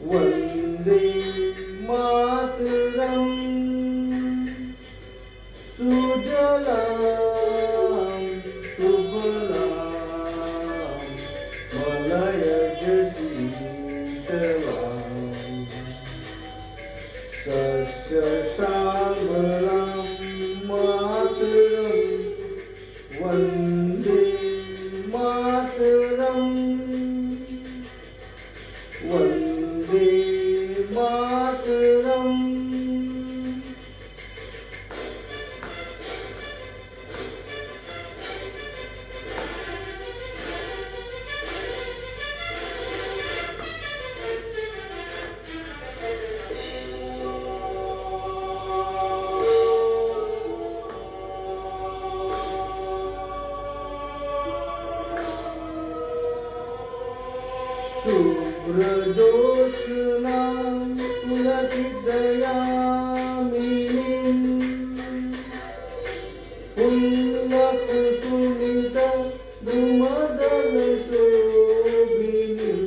वन्दे मातरम् सुजलां सुफलां मलयज शीतलां सस्यश्यामलां मातरम् वन्दे मातरम् वन्दे मातरम् शुभ्रजोत्स्ना पुलकितयामिनीं पुण्यकुसुमितद्रुमदलशोभिनीं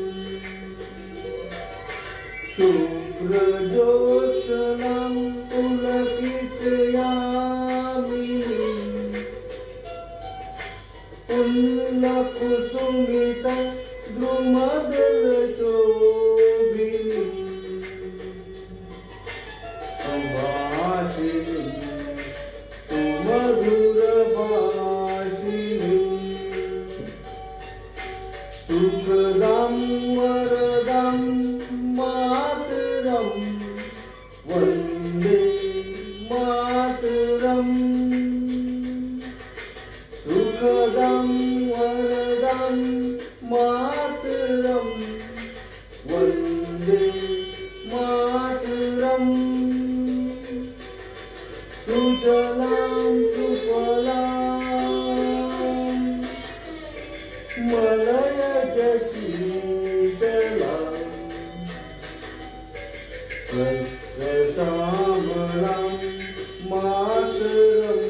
शुभ्रजोत्स्ना पुलकितयामिनीं पुण्यकुसुमितद्रुमदलशोभिनीं सुभाषिणीं सुमधुरभाषिणीं सुखदां वरदां मातरं वन्दे मातरम् सुखदां वरदां मातरं वन्दे मातरम् सुजलां सुफलां मलयज शीतलां सस्यश्यामलां मातरम्